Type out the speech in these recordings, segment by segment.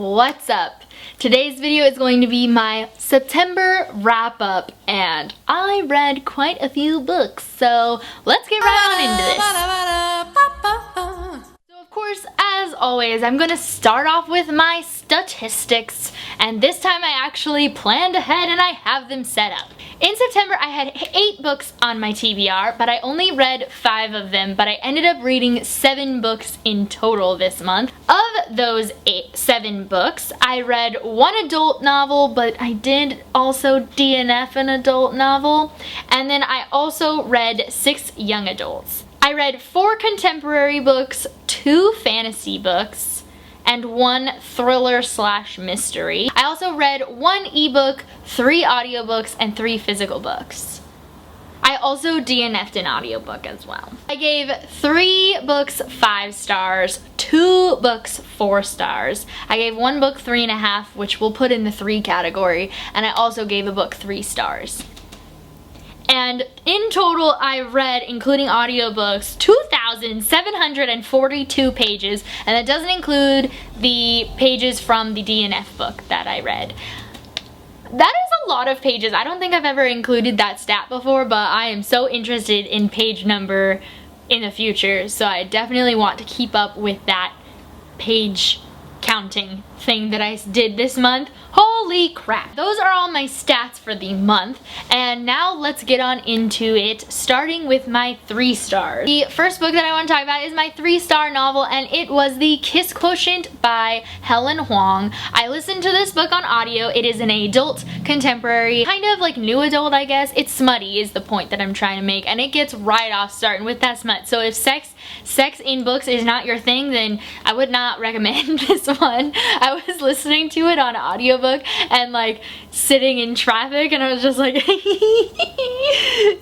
What's up? Today's video is going to be my September wrap-up, and I read quite a few books, so let's get right on into this. So of course, as always, I'm going to start off with my statistics, and this time I actually planned ahead and I have them set up. In September, I had 8 books on my TBR, but I only read 5 of them, but I ended up reading 7 books in total this month. Of those 7 books, I read 1 adult novel, but I did also DNF an adult novel, and then I also read 6 young adults. I read 4 contemporary books, 2 fantasy books, and 1 thriller/mystery. I also read 1 ebook, 3 audiobooks, and 3 physical books. I also DNF'd an audiobook as well. I gave 3 books 5 stars, 2 books 4 stars. I gave 1 book 3.5, which we'll put in the 3 category, and I also gave a book 3 stars. And in total, I read, including audiobooks, 2,742 pages, and that doesn't include the pages from the DNF book that I read. That is a lot of pages. I don't think I've ever included that stat before, but I am so interested in page number in the future, so I definitely want to keep up with that page counting thing that I did this month. Holy crap. Those are all my stats for the month, and now let's get on into it, starting with my 3 stars. The first book that I want to talk about is my 3-star novel, and it was The Kiss Quotient by Helen Huang. I listened to this book on audio. It is an adult contemporary, kind of like new adult, I guess. It's smutty is the point that I'm trying to make, and it gets right off starting with that smut. So if sex in books is not your thing, then I would not recommend this one. I was listening to it on audiobook and like sitting in traffic, and I was just like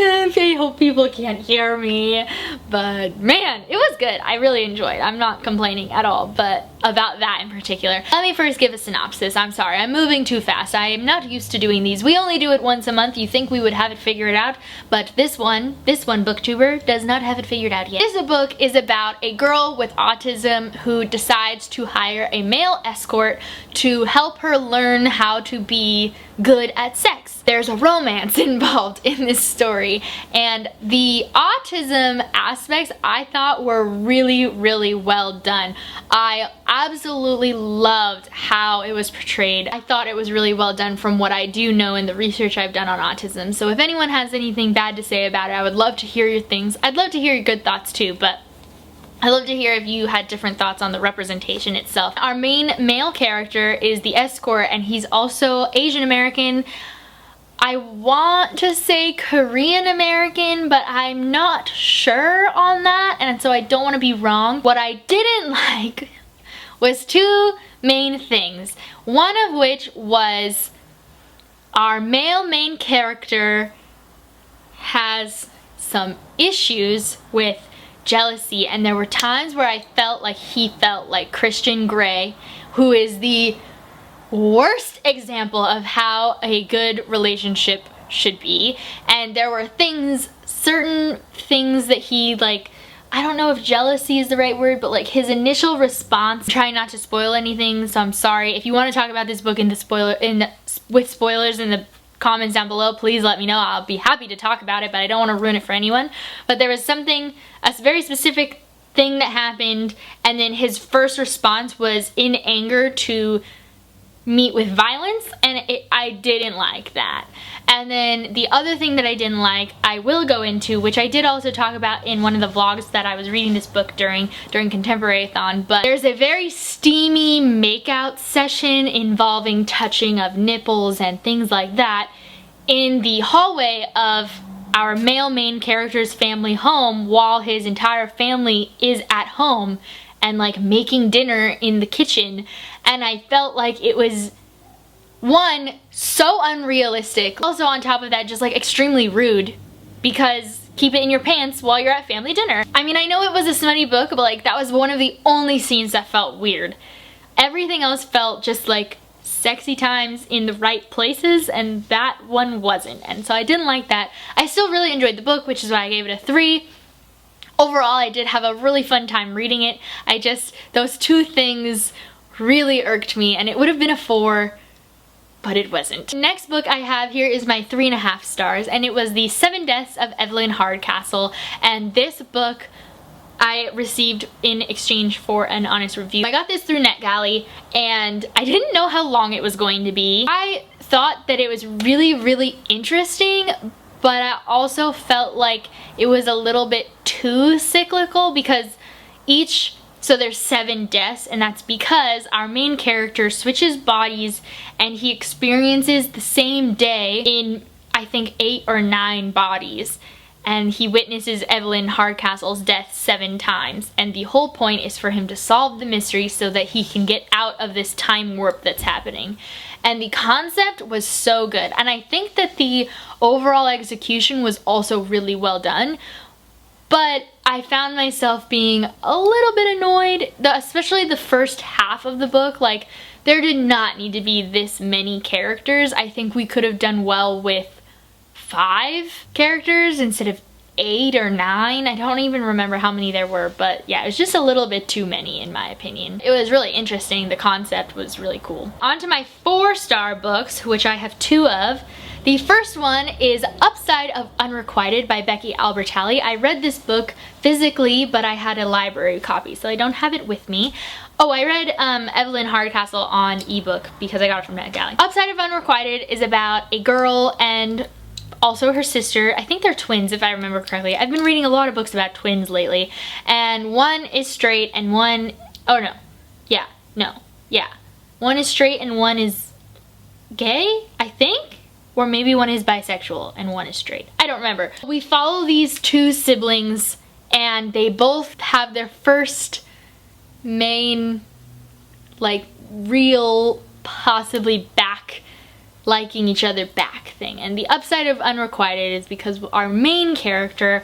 I hope people can't hear me, but man, it was good. I really enjoyed it. I'm not complaining at all, but about that in particular. Let me first give a synopsis. I'm sorry, I'm moving too fast. I am not used to doing these. We only do it once a month. You think we would have it figured out, but this one booktuber does not have it figured out yet. This book is about a girl with autism who decides to hire a male escort to help her learn how to be good at sex. There's a romance involved in this story, and the autism aspects I thought were really, really well done. I absolutely loved how it was portrayed. I thought it was really well done from what I do know in the research I've done on autism. So if anyone has anything bad to say about it, I would love to hear your things. I'd love to hear your good thoughts too, but I'd love to hear if you had different thoughts on the representation itself. Our main male character is the escort, and he's also Asian American. I want to say Korean American, but I'm not sure on that, and so I don't want to be wrong. What I didn't like was 2 main things. One of which was our male main character has some issues with jealousy, and there were times where I felt like he felt like Christian Grey, who is the worst example of how a good relationship should be. And there were certain things that he, like, I don't know if jealousy is the right word, but like his initial response, trying not to spoil anything, so I'm sorry. If you want to talk about this book with spoilers in the comments down below, please let me know. I'll be happy to talk about it, but I don't want to ruin it for anyone. But there was a very specific thing that happened, and then his first response was in anger to meet with violence, and I didn't like that. And then the other thing that I didn't like, I will go into, which I did also talk about in one of the vlogs that I was reading this book during Kontinuum, but there's a very steamy makeout session involving touching of nipples and things like that in the hallway of our male main character's family home while his entire family is at home and like making dinner in the kitchen. And I felt like it was, one, so unrealistic. Also on top of that, just like extremely rude, because keep it in your pants while you're at family dinner. I mean, I know it was a smutty book, but like that was one of the only scenes that felt weird. Everything else felt just like sexy times in the right places, and that one wasn't. And so I didn't like that. I still really enjoyed the book, which is why I gave it a 3. Overall, I did have a really fun time reading it. Those 2 things really irked me, and it would have been a 4, but it wasn't. Next book I have here is my 3.5 stars, and it was The 7 Deaths of Evelyn Hardcastle, and this book I received in exchange for an honest review. I got this through NetGalley, and I didn't know how long it was going to be. I thought that it was really, really interesting, but I also felt like it was a little bit too cyclical because so there's 7 deaths, and that's because our main character switches bodies and he experiences the same day in, I think, 8 or 9 bodies. And he witnesses Evelyn Hardcastle's death 7 times. And the whole point is for him to solve the mystery so that he can get out of this time warp that's happening. And the concept was so good. And I think that the overall execution was also really well done. But I found myself being a little bit annoyed, especially the first half of the book. Like, there did not need to be this many characters. I think we could have done well with 5 characters instead of 8 or 9. I don't even remember how many there were, but yeah, it was just a little bit too many in my opinion. It was really interesting. The concept was really cool. On to my 4-star books, which I have 2 of. The first one is Upside of Unrequited by Becky Albertalli. I read this book physically, but I had a library copy, so I don't have it with me. Oh, I read Evelyn Hardcastle on ebook because I got it from NetGalley. Upside of Unrequited is about a girl and also her sister. I think they're twins if I remember correctly. I've been reading a lot of books about twins lately, and one is straight and one, one is straight and one is gay, I think? Or maybe one is bisexual and one is straight. I don't remember. We follow these 2 siblings, and they both have their first main, like, real, possibly liking each other back thing. And the upside of Unrequited is because our main character,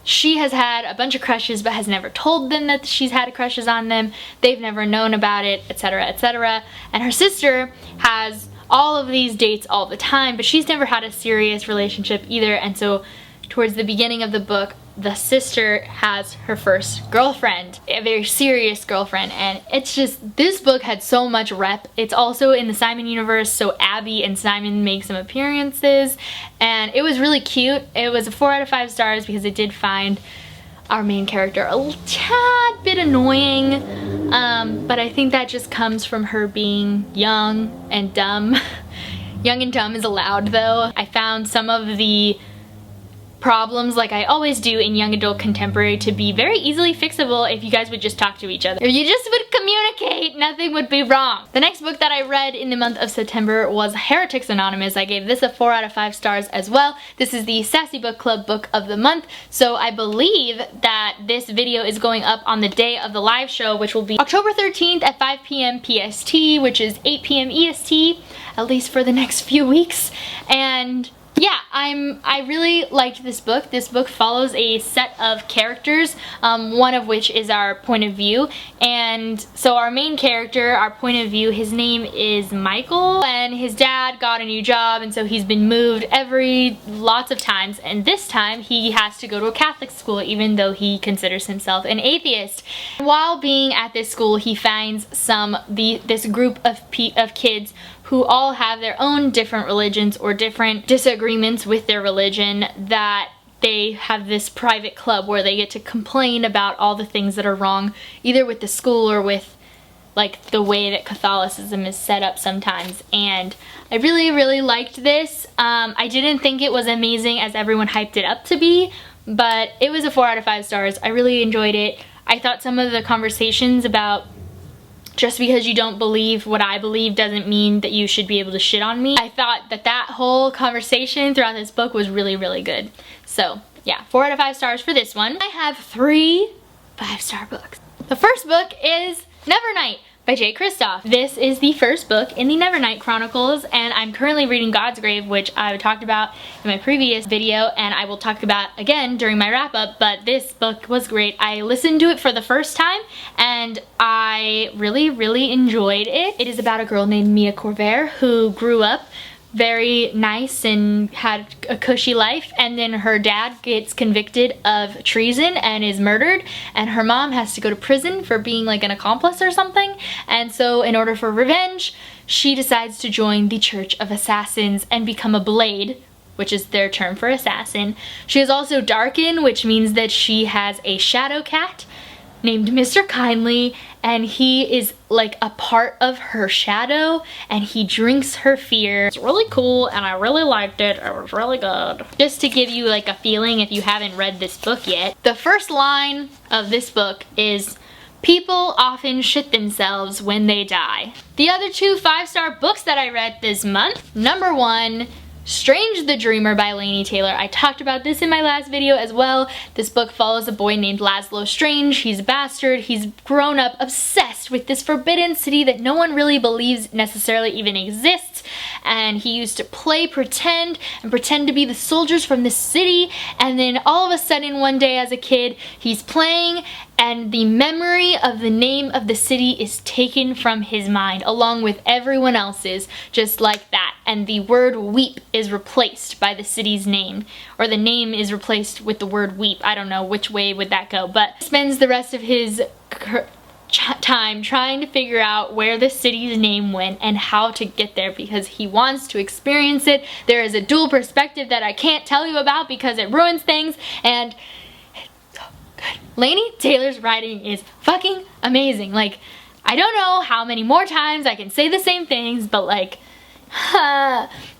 she has had a bunch of crushes but has never told them that she's had crushes on them. They've never known about it, etc., etc. And her sister has all of these dates all the time, but she's never had a serious relationship either. And so towards the beginning of the book, the sister has her first girlfriend, a very serious girlfriend, and it's just, this book had so much rep. It's also in the Simon universe, so Abby and Simon make some appearances, and it was really cute. It was a 4 out of 5 stars because it did find our main character a tad bit annoying, but I think that just comes from her being young and dumb. Young and dumb is allowed though. I found some of the problems, like I always do in young adult contemporary, to be very easily fixable if you guys would just talk to each other. If you just would communicate, nothing would be wrong. The next book that I read in the month of September was Heretics Anonymous. I gave this a 4 out of 5 stars as well. This is the Sassy Book Club book of the month, so I believe that this video is going up on the day of the live show, which will be October 13th at 5 p.m. PST, which is 8 p.m. EST, at least for the next few weeks. And yeah, I really liked this book. This book follows a set of characters, one of which is our point of view. And so our main character, our point of view, his name is Michael, and his dad got a new job, and so he's been moved lots of times, and this time he has to go to a Catholic school even though he considers himself an atheist. While being at this school, he finds this group of kids who all have their own different religions or different disagreements with their religion, that they have this private club where they get to complain about all the things that are wrong, either with the school or with like the way that Catholicism is set up sometimes. And I really, really liked this. I didn't think it was amazing as everyone hyped it up to be, but it was a 4 out of 5 stars. I really enjoyed it. I thought some of the conversations about just because you don't believe what I believe doesn't mean that you should be able to shit on me. I thought that whole conversation throughout this book was really, really good. So yeah, 4 out of 5 stars for this one. I have 3 5-star books. The first book is Nevernight by Jay Kristoff. This is the first book in the Nevernight Chronicles, and I'm currently reading God's Grave, which I talked about in my previous video, and I will talk about again during my wrap-up, but this book was great. I listened to it for the first time, and I really, really enjoyed it. It is about a girl named Mia Corvair who grew up very nice and had a cushy life, and then her dad gets convicted of treason and is murdered, and her mom has to go to prison for being like an accomplice or something. And so in order for revenge, she decides to join the Church of Assassins and become a blade, which is their term for assassin. She is also darkened, which means that she has a shadow cat named Mr. Kindly, and he is like a part of her shadow, and he drinks her fear. It's really cool, and I really liked it. It was really good. Just to give you like a feeling if you haven't read this book yet, the first line of this book is, "People often shit themselves when they die." The other two 5-star books that I read this month, number 1, Strange the Dreamer by Laini Taylor. I talked about this in my last video as well. This book follows a boy named Laszlo Strange. He's a bastard. He's grown up obsessed with this forbidden city that no one really believes necessarily even exists. And he used to play pretend and pretend to be the soldiers from this city. And then all of a sudden one day as a kid, he's playing and the memory of the name of the city is taken from his mind along with everyone else's, just like that. And the word weep is replaced by the city's name, or the name is replaced with the word weep. I don't know which way would that go, but he spends the rest of his time trying to figure out where the city's name went and how to get there because he wants to experience it. There is a dual perspective that I can't tell you about because it ruins things, and it's so good. Laini Taylor's writing is fucking amazing. Like, I don't know how many more times I can say the same things, but like,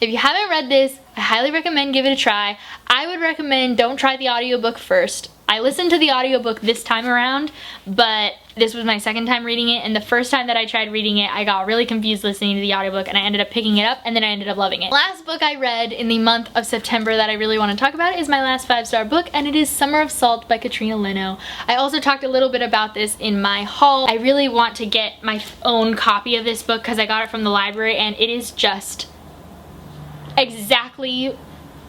if you haven't read this, I highly recommend give it a try. I would recommend don't try the audiobook first. I listened to the audiobook this time around, but this was my second time reading it, and the first time that I tried reading it, I got really confused listening to the audiobook, and I ended up picking it up, and then I ended up loving it. Last book I read in the month of September that I really want to talk about is my last 5-star book, and it is Summer of Salt by Katrina Leno. I also talked a little bit about this in my haul. I really want to get my own copy of this book because I got it from the library, and it is just exactly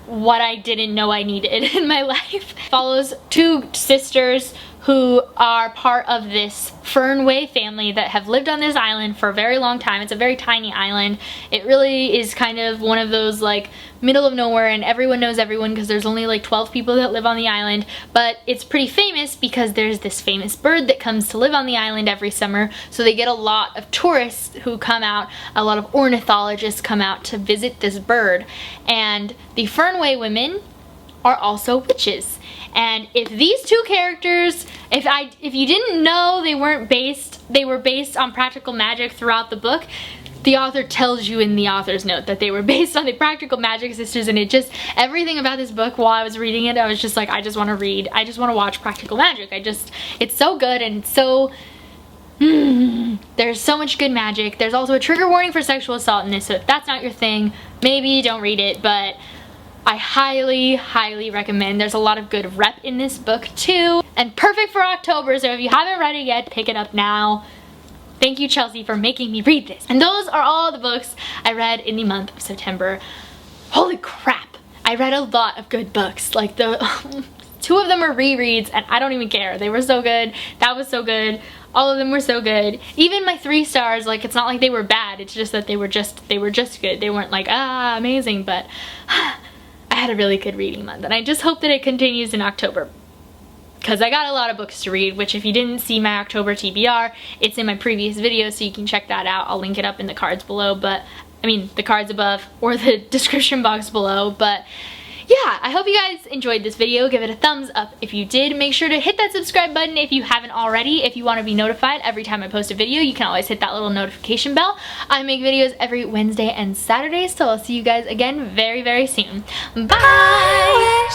what I didn't know I needed in my life. Follows 2 sisters who are part of this Fernway family that have lived on this island for a very long time. It's a very tiny island. It really is kind of one of those like middle of nowhere, and everyone knows everyone because there's only like 12 people that live on the island, but it's pretty famous because there's this famous bird that comes to live on the island every summer, so they get a lot of tourists who come out, a lot of ornithologists come out to visit this bird. And the Fernway women are also witches. And if these 2 characters, if you didn't know they were based on practical magic throughout the book, the author tells you in the author's note that they were based on the practical magic sisters, and it just, everything about this book while I was reading it, I was just like, I just want to read, I just want to watch practical magic. It's so good, and it's so, there's so much good magic. There's also a trigger warning for sexual assault in this, so if that's not your thing, maybe don't read it, but I highly, highly recommend. There's a lot of good rep in this book too, and perfect for October, so if you haven't read it yet, pick it up now. Thank you, Chelsea, for making me read this. And those are all the books I read in the month of September. Holy crap, I read a lot of good books. Like, the 2 of them are rereads, and I don't even care. They were so good. That was so good. All of them were so good. Even my 3 stars, like, it's not like they were bad. It's just that they were just good. They weren't like, ah, amazing, but I had a really good reading month, and I just hope that it continues in October because I got a lot of books to read, which if you didn't see my October TBR, it's in my previous video, so you can check that out. I'll link it up in the cards below, but I mean the cards above or the description box below. But yeah, I hope you guys enjoyed this video. Give it a thumbs up if you did. Make sure to hit that subscribe button if you haven't already. If you want to be notified every time I post a video, you can always hit that little notification bell. I make videos every Wednesday and Saturday, so I'll see you guys again very, very soon. Bye!